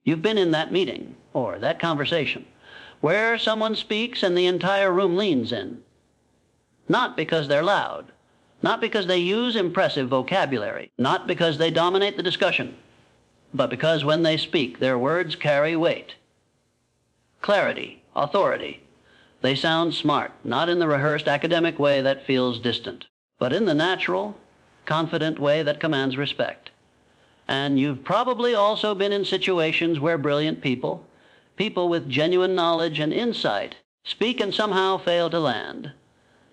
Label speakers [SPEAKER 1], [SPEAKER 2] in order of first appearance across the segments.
[SPEAKER 1] You've been in that meeting or that conversation where someone speaks and the entire room leans in. Not because they're loud, not because they use impressive vocabulary, not because they dominate the discussion, but because when they speak, their words carry weight. Clarity, authority. They sound smart, not in the rehearsed academic way that feels distant, but in the natural, confident way that commands respect. And you've probably also been in situations where brilliant people with genuine knowledge and insight, speak and somehow fail to land.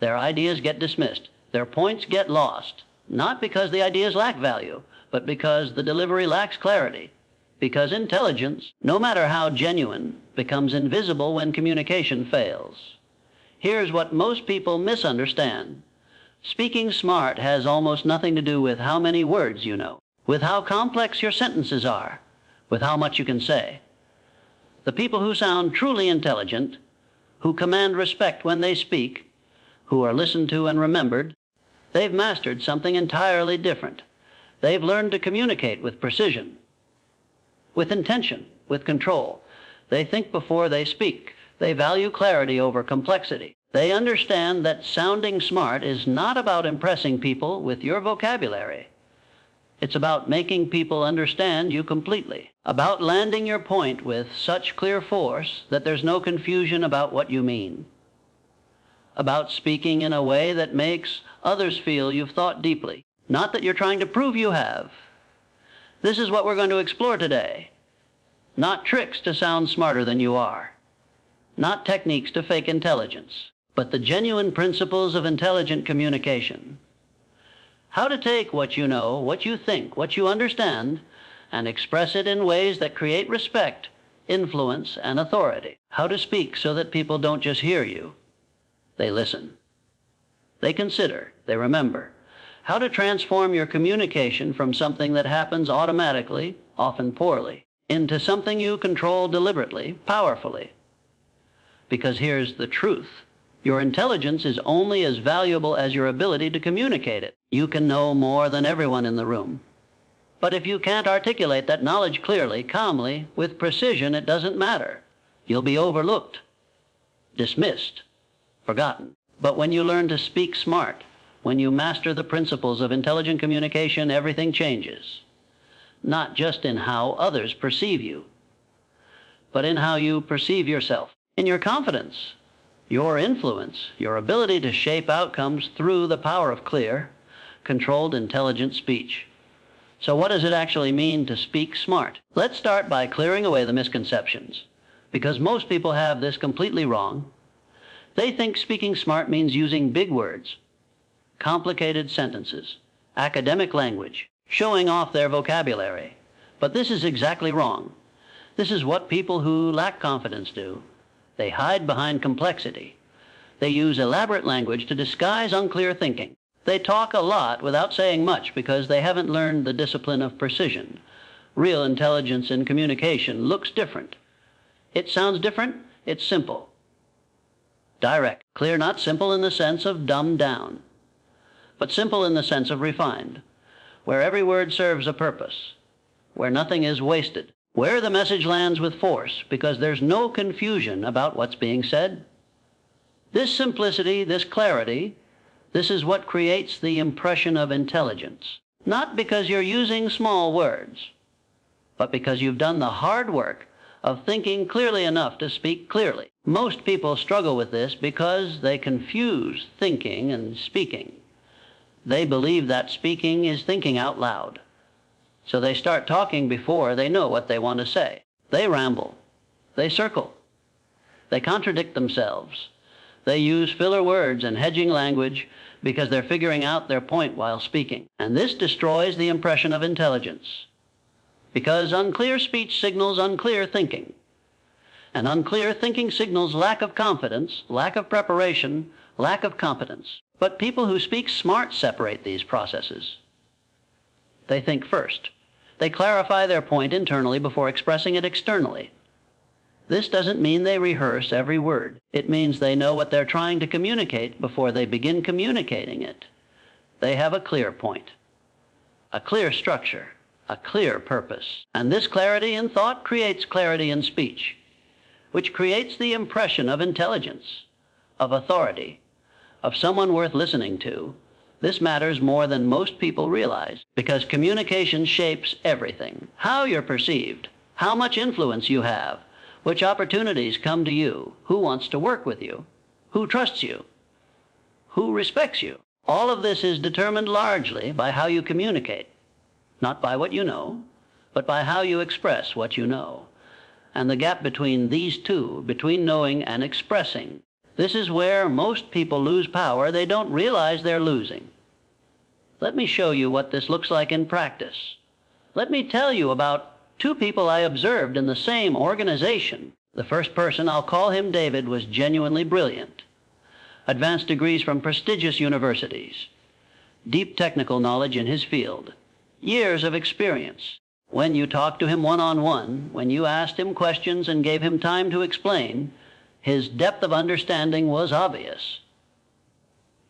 [SPEAKER 1] Their ideas get dismissed. Their points get lost, not because the ideas lack value, but because the delivery lacks clarity, because intelligence, no matter how genuine, becomes invisible when communication fails. Here's what most people misunderstand. Speaking smart has almost nothing to do with how many words you know, with how complex your sentences are, with how much you can say. The people who sound truly intelligent, who command respect when they speak, who are listened to and remembered, they've mastered something entirely different. They've learned to communicate with precision, with intention, with control. They think before they speak. They value clarity over complexity. They understand that sounding smart is not about impressing people with your vocabulary. It's about making people understand you completely, about landing your point with such clear force that there's no confusion about what you mean, about speaking in a way that makes others feel you've thought deeply, not that you're trying to prove you have. This is what we're going to explore today. Not tricks to sound smarter than you are, not techniques to fake intelligence, but the genuine principles of intelligent communication. How to take what you know, what you think, what you understand, and express it in ways that create respect, influence, and authority. How to speak so that people don't just hear you. They listen. They consider. They remember. How to transform your communication from something that happens automatically, often poorly, into something you control deliberately, powerfully. Because here's the truth. Your intelligence is only as valuable as your ability to communicate it. You can know more than everyone in the room. But if you can't articulate that knowledge clearly, calmly, with precision, it doesn't matter. You'll be overlooked, dismissed, forgotten. But when you learn to speak smart, when you master the principles of intelligent communication, everything changes. Not just in how others perceive you, but in how you perceive yourself, in your confidence, your influence, your ability to shape outcomes through the power of clear, controlled, intelligent speech. So what does it actually mean to speak smart? Let's start by clearing away the misconceptions, because most people have this completely wrong. They think speaking smart means using big words, complicated sentences, academic language, showing off their vocabulary. But this is exactly wrong. This is what people who lack confidence do. They hide behind complexity. They use elaborate language to disguise unclear thinking. They talk a lot without saying much because they haven't learned the discipline of precision. Real intelligence in communication looks different. It sounds different. It's simple. Direct. Clear, not simple in the sense of dumbed down, but simple in the sense of refined, where every word serves a purpose, where nothing is wasted, where the message lands with force because there's no confusion about what's being said. This simplicity, this clarity, this is what creates the impression of intelligence. Not because you're using small words, but because you've done the hard work of thinking clearly enough to speak clearly. Most people struggle with this because they confuse thinking and speaking. They believe that speaking is thinking out loud. So they start talking before they know what they want to say. They ramble. They circle. They contradict themselves. They use filler words and hedging language because they're figuring out their point while speaking. And this destroys the impression of intelligence. Because unclear speech signals unclear thinking. And unclear thinking signals lack of confidence, lack of preparation, lack of competence. But people who speak smart separate these processes. They think first. They clarify their point internally before expressing it externally. This doesn't mean they rehearse every word. It means they know what they're trying to communicate before they begin communicating it. They have a clear point, a clear structure, a clear purpose. And this clarity in thought creates clarity in speech, which creates the impression of intelligence, of authority, of someone worth listening to. This matters more than most people realize, because communication shapes everything. How you're perceived, how much influence you have, which opportunities come to you, who wants to work with you, who trusts you, who respects you. All of this is determined largely by how you communicate, not by what you know, but by how you express what you know. And the gap between these two, between knowing and expressing, this is where most people lose power. They don't realize they're losing. Let me show you what this looks like in practice. Let me tell you about two people I observed in the same organization. The first person, I'll call him David, was genuinely brilliant. Advanced degrees from prestigious universities, deep technical knowledge in his field, years of experience. When you talked to him one-on-one, when you asked him questions and gave him time to explain, his depth of understanding was obvious.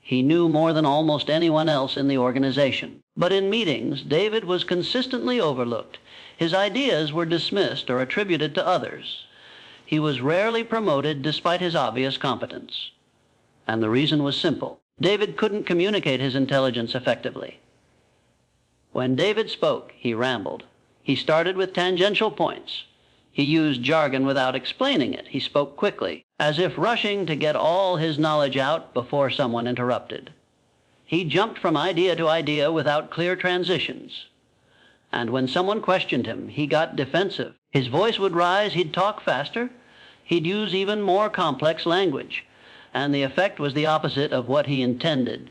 [SPEAKER 1] He knew more than almost anyone else in the organization. But in meetings, David was consistently overlooked. His ideas were dismissed or attributed to others. He was rarely promoted despite his obvious competence. And the reason was simple. David couldn't communicate his intelligence effectively. When David spoke, he rambled. He started with tangential points. He used jargon without explaining it. He spoke quickly, as if rushing to get all his knowledge out before someone interrupted. He jumped from idea to idea without clear transitions. And when someone questioned him, he got defensive. His voice would rise, he'd talk faster, he'd use even more complex language, and the effect was the opposite of what he intended.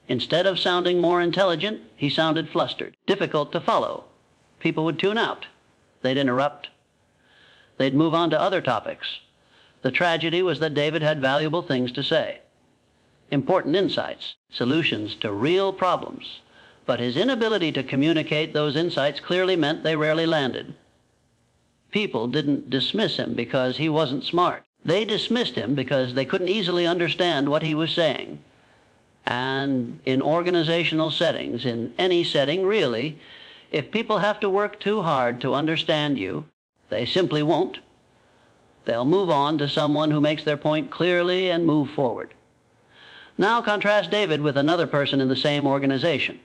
[SPEAKER 1] Instead of sounding more intelligent, he sounded flustered, difficult to follow. People would tune out. They'd interrupt. They'd move on to other topics. The tragedy was that David had valuable things to say, important insights, solutions to real problems. But his inability to communicate those insights clearly meant they rarely landed. People didn't dismiss him because he wasn't smart. They dismissed him because they couldn't easily understand what he was saying. And in organizational settings, in any setting really, if people have to work too hard to understand you, they simply won't. They'll move on to someone who makes their point clearly and move forward. Now contrast David with another person in the same organization.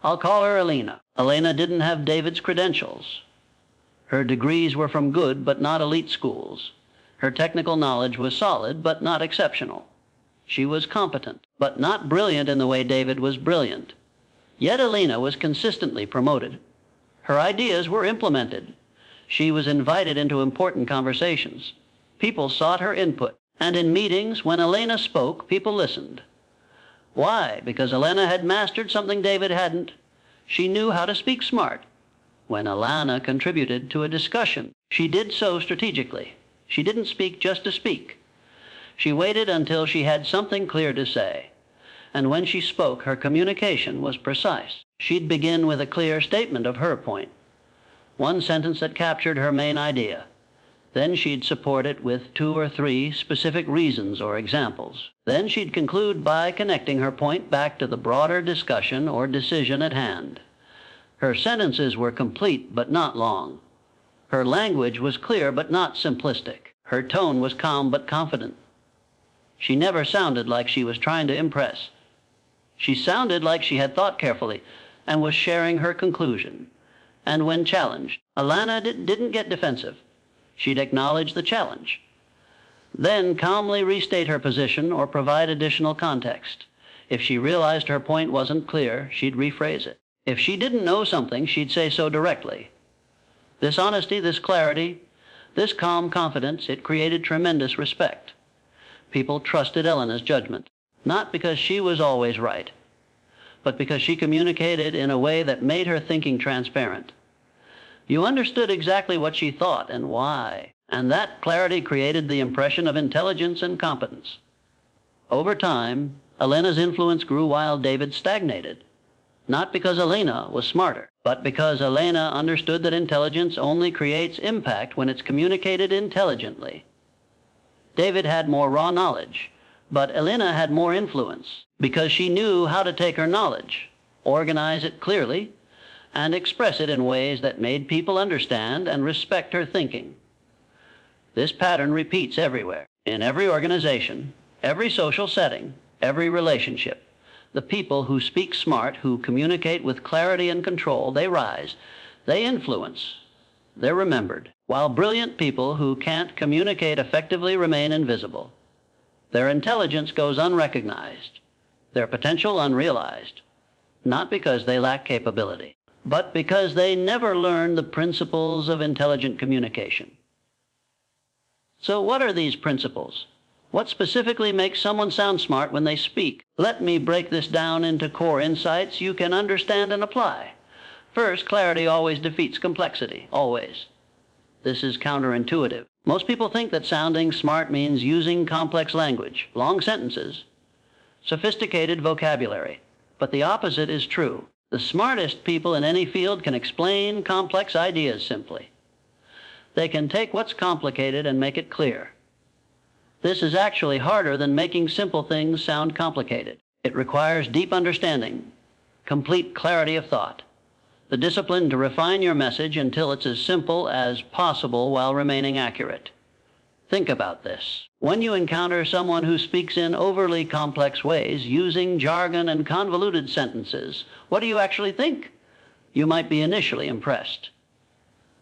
[SPEAKER 1] I'll call her Elena. Elena didn't have David's credentials. Her degrees were from good but not elite schools. Her technical knowledge was solid but not exceptional. She was competent, but not brilliant in the way David was brilliant. Yet Elena was consistently promoted. Her ideas were implemented. She was invited into important conversations. People sought her input. And in meetings, when Elena spoke, people listened. Why? Because Elena had mastered something David hadn't. She knew how to speak smart. When Elena contributed to a discussion, she did so strategically. She didn't speak just to speak. She waited until she had something clear to say. And when she spoke, her communication was precise. She'd begin with a clear statement of her point, one sentence that captured her main idea. Then she'd support it with 2 or 3 specific reasons or examples. Then she'd conclude by connecting her point back to the broader discussion or decision at hand. Her sentences were complete but not long. Her language was clear but not simplistic. Her tone was calm but confident. She never sounded like she was trying to impress. She sounded like she had thought carefully and was sharing her conclusion. And when challenged, Elena didn't get defensive. She'd acknowledge the challenge, then calmly restate her position or provide additional context. If she realized her point wasn't clear, she'd rephrase it. If she didn't know something, she'd say so directly. This honesty, this clarity, this calm confidence, it created tremendous respect. People trusted Elena's judgment, not because she was always right, but because she communicated in a way that made her thinking transparent. You understood exactly what she thought and why, and that clarity created the impression of intelligence and competence. Over time, Elena's influence grew while David stagnated, not because Elena was smarter, but because Elena understood that intelligence only creates impact when it's communicated intelligently. David had more raw knowledge, but Elena had more influence because she knew how to take her knowledge, organize it clearly, and express it in ways that made people understand and respect her thinking. This pattern repeats everywhere, in every organization, every social setting, every relationship. The people who speak smart, who communicate with clarity and control, they rise, they influence, they're remembered, while brilliant people who can't communicate effectively remain invisible. Their intelligence goes unrecognized, their potential unrealized, not because they lack capability, but because they never learn the principles of intelligent communication. So what are these principles? What specifically makes someone sound smart when they speak? Let me break this down into core insights you can understand and apply. First, clarity always defeats complexity, always. This is counterintuitive. Most people think that sounding smart means using complex language, long sentences, sophisticated vocabulary. But the opposite is true. The smartest people in any field can explain complex ideas simply. They can take what's complicated and make it clear. This is actually harder than making simple things sound complicated. It requires deep understanding, complete clarity of thought, the discipline to refine your message until it's as simple as possible while remaining accurate. Think about this. When you encounter someone who speaks in overly complex ways, using jargon and convoluted sentences, what do you actually think? You might be initially impressed.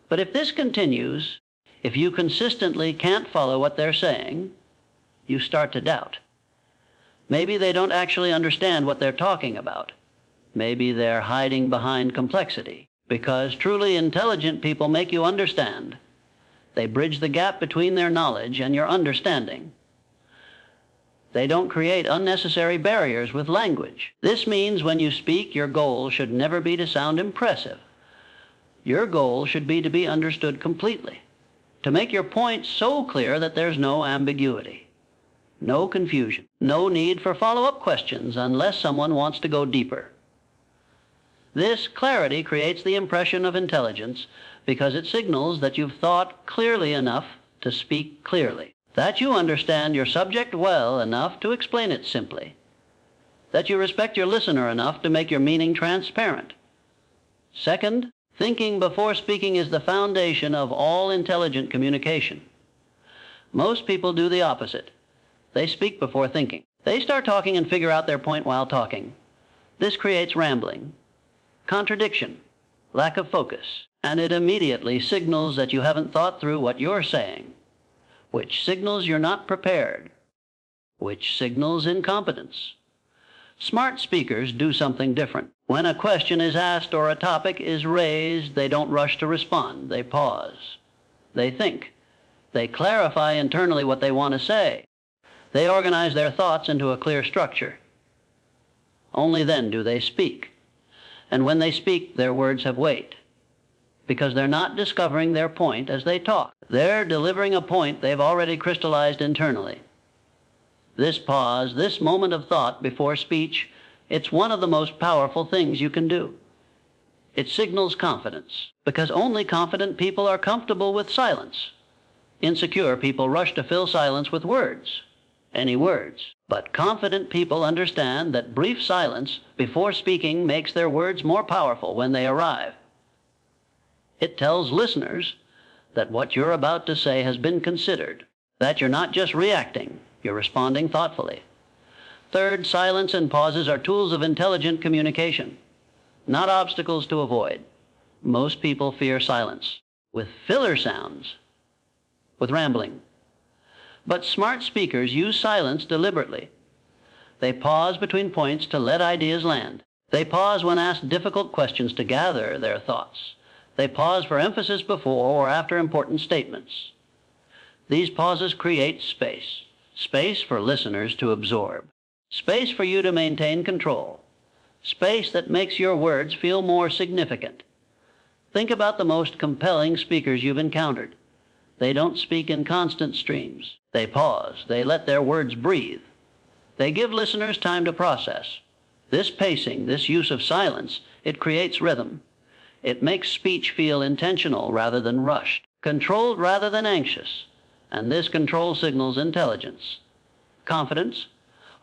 [SPEAKER 1] But if this continues, if you consistently can't follow what they're saying, you start to doubt. Maybe they don't actually understand what they're talking about. Maybe they're hiding behind complexity, because truly intelligent people make you understand. They bridge the gap between their knowledge and your understanding. They don't create unnecessary barriers with language. This means when you speak, your goal should never be to sound impressive. Your goal should be to be understood completely, to make your point so clear that there's no ambiguity, no confusion, no need for follow-up questions unless someone wants to go deeper. This clarity creates the impression of intelligence because it signals that you've thought clearly enough to speak clearly, that you understand your subject well enough to explain it simply, that you respect your listener enough to make your meaning transparent. Second, thinking before speaking is the foundation of all intelligent communication. Most people do the opposite. They speak before thinking. They start talking and figure out their point while talking. This creates rambling, contradiction, lack of focus, and it immediately signals that you haven't thought through what you're saying, which signals you're not prepared, which signals incompetence. Smart speakers do something different. When a question is asked or a topic is raised, they don't rush to respond. They pause. They think. They clarify internally what they want to say. They organize their thoughts into a clear structure. Only then do they speak. And when they speak, their words have weight, because they're not discovering their point as they talk. They're delivering a point they've already crystallized internally. This pause, this moment of thought before speech, it's one of the most powerful things you can do. It signals confidence, because only confident people are comfortable with silence. Insecure people rush to fill silence with words, any words. But confident people understand that brief silence before speaking makes their words more powerful when they arrive. It tells listeners that what you're about to say has been considered, that you're not just reacting, you're responding thoughtfully. Third, silence and pauses are tools of intelligent communication, not obstacles to avoid. Most people fear silence, with filler sounds, with rambling. But smart speakers use silence deliberately. They pause between points to let ideas land. They pause when asked difficult questions to gather their thoughts. They pause for emphasis before or after important statements. These pauses create space, space for listeners to absorb, space for you to maintain control, space that makes your words feel more significant. Think about the most compelling speakers you've encountered. They don't speak in constant streams. They pause. They let their words breathe. They give listeners time to process. This pacing, this use of silence, it creates rhythm. It makes speech feel intentional rather than rushed, controlled rather than anxious. And this control signals intelligence, confidence,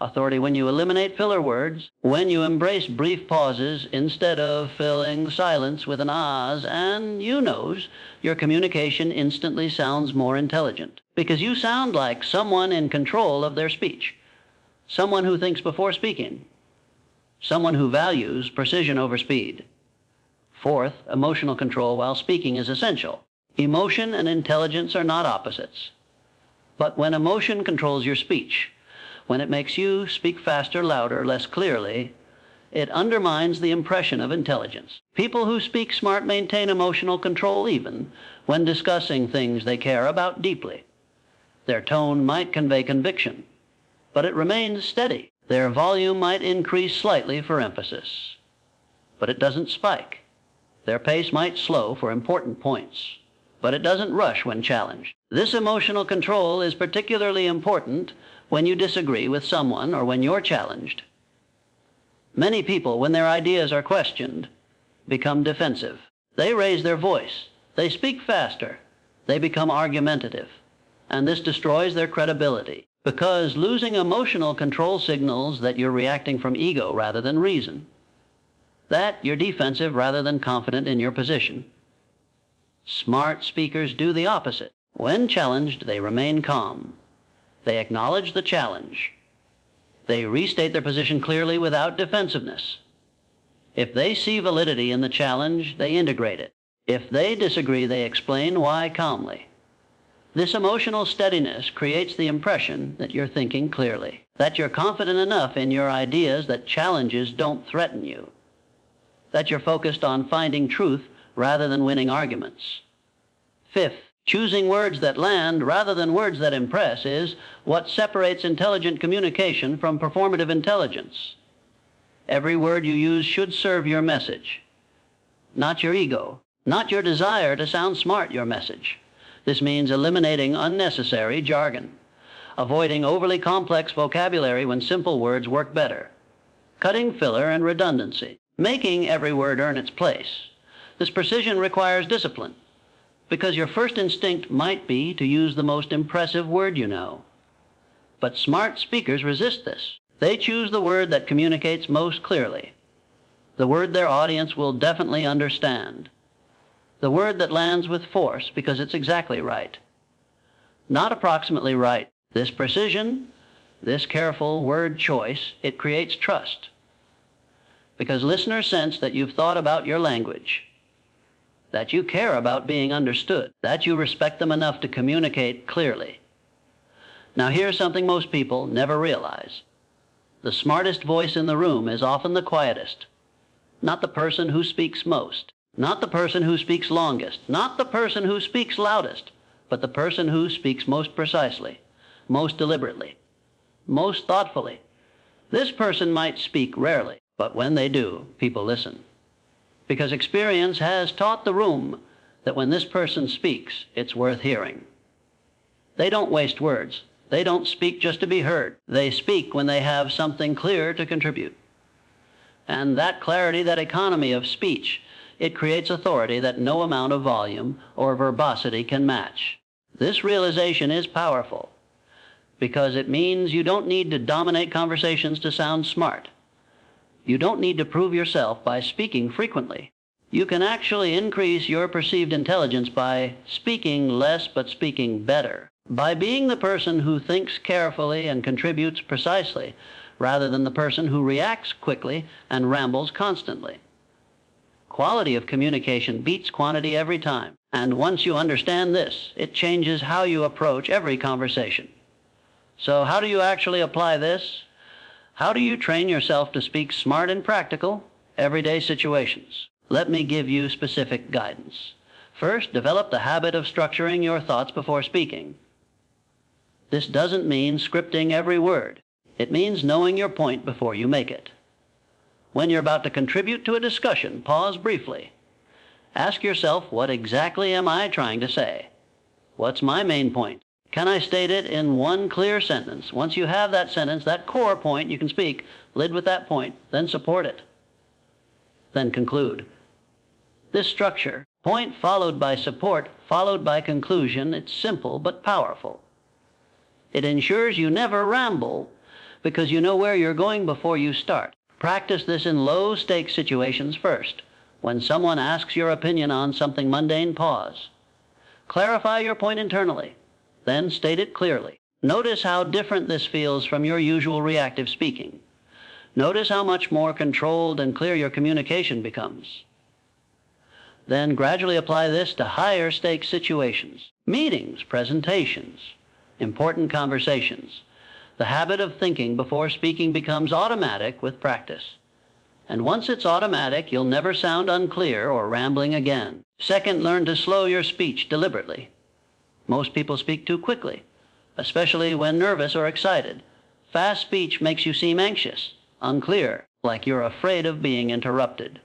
[SPEAKER 1] Authority when you eliminate filler words, when you embrace brief pauses instead of filling silence with an ahs, and you knows your communication instantly sounds more intelligent, because you sound like someone in control of their speech, someone who thinks before speaking, someone who values precision over speed. Fourth, emotional control while speaking is essential. Emotion and intelligence are not opposites. But when emotion controls your speech, when it makes you speak faster, louder, less clearly, it undermines the impression of intelligence. People who speak smart maintain emotional control even when discussing things they care about deeply. Their tone might convey conviction, but it remains steady. Their volume might increase slightly for emphasis, but it doesn't spike. Their pace might slow for important points, but it doesn't rush when challenged. This emotional control is particularly important when you disagree with someone or when you're challenged. Many people, when their ideas are questioned, become defensive. They raise their voice. They speak faster. They become argumentative. And this destroys their credibility, because losing emotional control signals that you're reacting from ego rather than reason, that you're defensive rather than confident in your position. Smart speakers do the opposite. When challenged, they remain calm. They acknowledge the challenge. They restate their position clearly without defensiveness. If they see validity in the challenge, they integrate it. If they disagree, they explain why calmly. This emotional steadiness creates the impression that you're thinking clearly, that you're confident enough in your ideas that challenges don't threaten you, that you're focused on finding truth rather than winning arguments. Fifth, choosing words that land rather than words that impress is what separates intelligent communication from performative intelligence. Every word you use should serve your message, not your ego, not your desire to sound smart, your message. This means eliminating unnecessary jargon, avoiding overly complex vocabulary when simple words work better, cutting filler and redundancy, making every word earn its place. This precision requires discipline, because your first instinct might be to use the most impressive word you know. But smart speakers resist this. They choose the word that communicates most clearly, the word their audience will definitely understand, the word that lands with force because it's exactly right, not approximately right. This precision, this careful word choice, it creates trust, because listeners sense that you've thought about your language, that you care about being understood, that you respect them enough to communicate clearly. Now here's something most people never realize. The smartest voice in the room is often the quietest, not the person who speaks most, not the person who speaks longest, not the person who speaks loudest, but the person who speaks most precisely, most deliberately, most thoughtfully. This person might speak rarely, but when they do, people listen, because experience has taught the room that when this person speaks, it's worth hearing. They don't waste words. They don't speak just to be heard. They speak when they have something clear to contribute. And that clarity, that economy of speech, it creates authority that no amount of volume or verbosity can match. This realization is powerful, because it means you don't need to dominate conversations to sound smart. You don't need to prove yourself by speaking frequently. You can actually increase your perceived intelligence by speaking less but speaking better, by being the person who thinks carefully and contributes precisely, rather than the person who reacts quickly and rambles constantly. Quality of communication beats quantity every time. And once you understand this, it changes how you approach every conversation. So how do you actually apply this? How do you train yourself to speak smart in practical, everyday situations? Let me give you specific guidance. First, develop the habit of structuring your thoughts before speaking. This doesn't mean scripting every word. It means knowing your point before you make it. When you're about to contribute to a discussion, pause briefly. Ask yourself, what exactly am I trying to say? What's my main point? Can I state it in one clear sentence? Once you have that sentence, that core point, you can speak, lead with that point, then support it. Then conclude. This structure, point followed by support, followed by conclusion, it's simple but powerful. It ensures you never ramble, because you know where you're going before you start. Practice this in low-stakes situations first. When someone asks your opinion on something mundane, pause. Clarify your point internally, then state it clearly. Notice how different this feels from your usual reactive speaking. Notice how much more controlled and clear your communication becomes. Then gradually apply this to higher stakes situations. Meetings, presentations, important conversations. The habit of thinking before speaking becomes automatic with practice. And once it's automatic, you'll never sound unclear or rambling again. Second, learn to slow your speech deliberately. Most people speak too quickly, especially when nervous or excited. Fast speech makes you seem anxious, unclear, like you're afraid of being interrupted.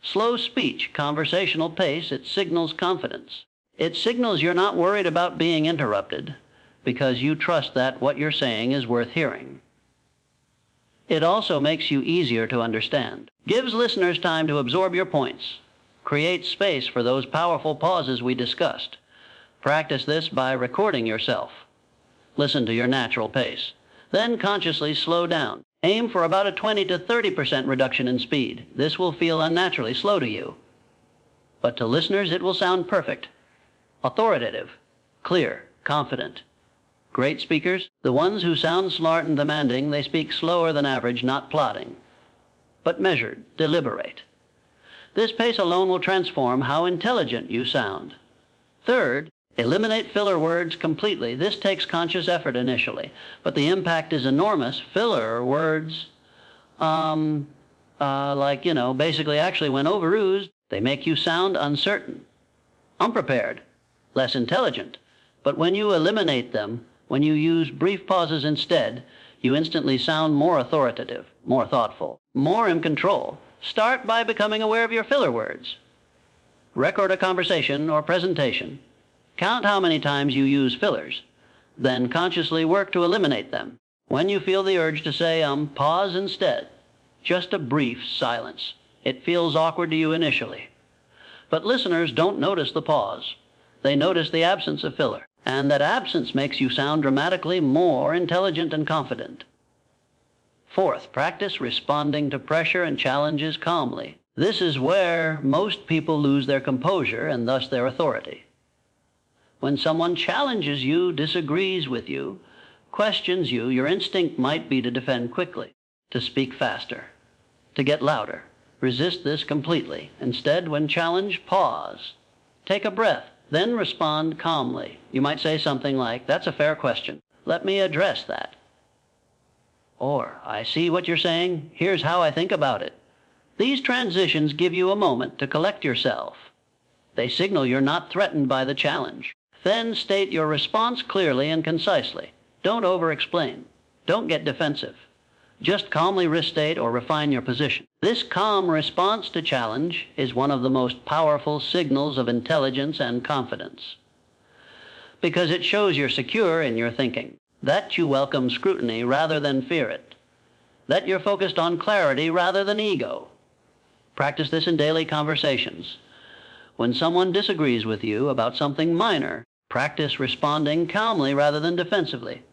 [SPEAKER 1] Slow speech, conversational pace, it signals confidence. It signals you're not worried about being interrupted because you trust that what you're saying is worth hearing. It also makes you easier to understand. Gives listeners time to absorb your points. Creates space for those powerful pauses we discussed. Practice this by recording yourself. Listen to your natural pace. Then consciously slow down. Aim for about a 20 to 30% reduction in speed. This will feel unnaturally slow to you. But to listeners, it will sound perfect. Authoritative, clear, confident. Great speakers, the ones who sound smart and demanding, they speak slower than average, not plodding, but measured, deliberate. This pace alone will transform how intelligent you sound. Third, eliminate filler words completely. This takes conscious effort initially, but the impact is enormous. Filler words, basically actually when overused, they make you sound uncertain, unprepared, less intelligent. But when you eliminate them, when you use brief pauses instead, you instantly sound more authoritative, more thoughtful, more in control. Start by becoming aware of your filler words. Record a conversation or presentation. Count how many times you use fillers. Then consciously work to eliminate them. When you feel the urge to say pause instead. Just a brief silence. It feels awkward to you initially. But listeners don't notice the pause. They notice the absence of filler. And that absence makes you sound dramatically more intelligent and confident. Fourth, practice responding to pressure and challenges calmly. This is where most people lose their composure and thus their authority. When someone challenges you, disagrees with you, questions you, your instinct might be to defend quickly, to speak faster, to get louder. Resist this completely. Instead, when challenged, pause. Take a breath. Then respond calmly. You might say something like, "That's a fair question. Let me address that." Or, "I see what you're saying. Here's how I think about it." These transitions give you a moment to collect yourself. They signal you're not threatened by the challenge. Then state your response clearly and concisely. Don't over-explain. Don't get defensive. Just calmly restate or refine your position. This calm response to challenge is one of the most powerful signals of intelligence and confidence, because it shows you're secure in your thinking, that you welcome scrutiny rather than fear it, that you're focused on clarity rather than ego. Practice this in daily conversations. When someone disagrees with you about something minor, practice responding calmly rather than defensively.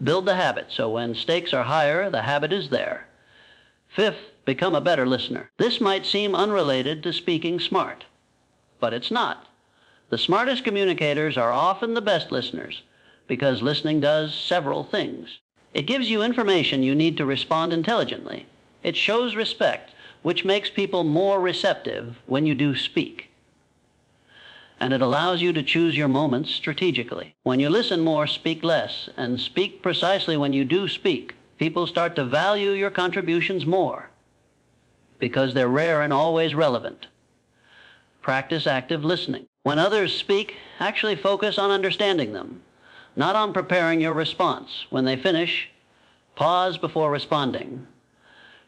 [SPEAKER 1] Build the habit so when stakes are higher, the habit is there. Fifth, become a better listener. This might seem unrelated to speaking smart, but it's not. The smartest communicators are often the best listeners because listening does several things. It gives you information you need to respond intelligently. It shows respect, which makes people more receptive when you do speak. And it allows you to choose your moments strategically. When you listen more, speak less, and speak precisely when you do speak, people start to value your contributions more because they're rare and always relevant. Practice active listening. When others speak, actually focus on understanding them, not on preparing your response. When they finish, pause before responding.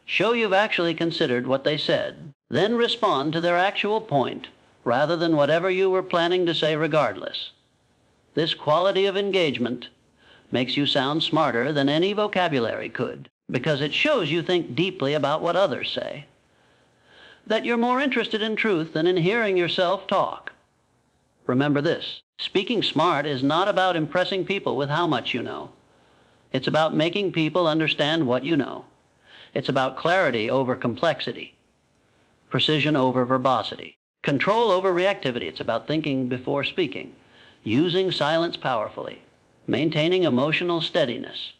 [SPEAKER 1] Show you've actually considered what they said, then respond to their actual point rather than whatever you were planning to say regardless. This quality of engagement makes you sound smarter than any vocabulary could, because it shows you think deeply about what others say, that you're more interested in truth than in hearing yourself talk. Remember this, speaking smart is not about impressing people with how much you know. It's about making people understand what you know. It's about clarity over complexity, precision over verbosity, control over reactivity. It's about thinking before speaking, using silence powerfully, maintaining emotional steadiness,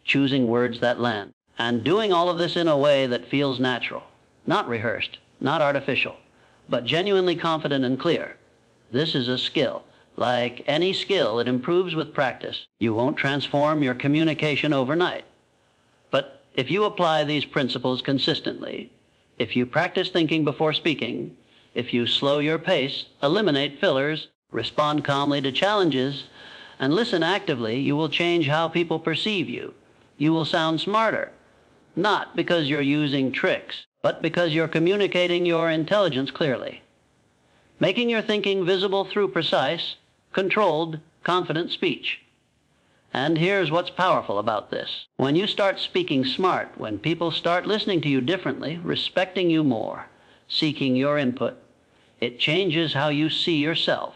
[SPEAKER 1] choosing words that land, and doing all of this in a way that feels natural, not rehearsed, not artificial, but genuinely confident and clear. This is a skill. Like any skill, it improves with practice. You won't transform your communication overnight. But if you apply these principles consistently, if you practice thinking before speaking, if you slow your pace, eliminate fillers, respond calmly to challenges, and listen actively, you will change how people perceive you. You will sound smarter, not because you're using tricks, but because you're communicating your intelligence clearly, making your thinking visible through precise, controlled, confident speech. And here's what's powerful about this. When you start speaking smart, when people start listening to you differently, respecting you more, seeking your input, it changes how you see yourself.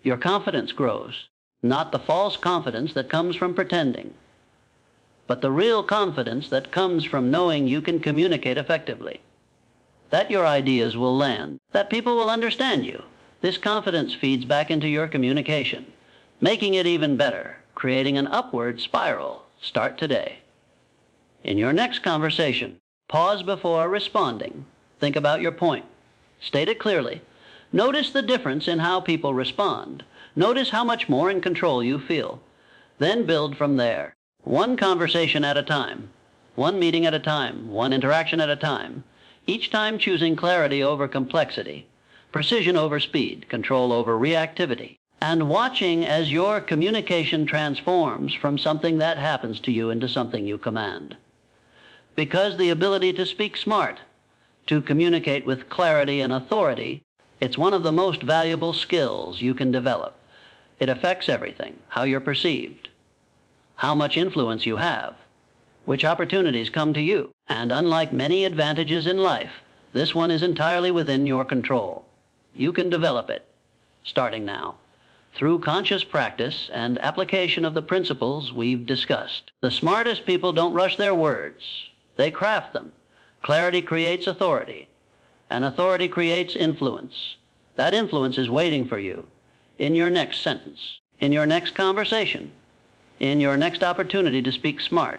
[SPEAKER 1] Your confidence grows, not the false confidence that comes from pretending, but the real confidence that comes from knowing you can communicate effectively, that your ideas will land, that people will understand you. This confidence feeds back into your communication, making it even better, creating an upward spiral. Start today. In your next conversation, pause before responding. Think about your point. State it clearly. Notice the difference in how people respond. Notice how much more in control you feel. Then build from there. One conversation at a time, one meeting at a time, one interaction at a time, each time choosing clarity over complexity, precision over speed, control over reactivity, and watching as your communication transforms from something that happens to you into something you command. Because the ability to speak smart, to communicate with clarity and authority, it's one of the most valuable skills you can develop. It affects everything, how you're perceived, how much influence you have, which opportunities come to you. And unlike many advantages in life, this one is entirely within your control. You can develop it, starting now, through conscious practice and application of the principles we've discussed. The smartest people don't rush their words. They craft them. Clarity creates authority, and authority creates influence. That influence is waiting for you in your next sentence, in your next conversation, in your next opportunity to speak smart.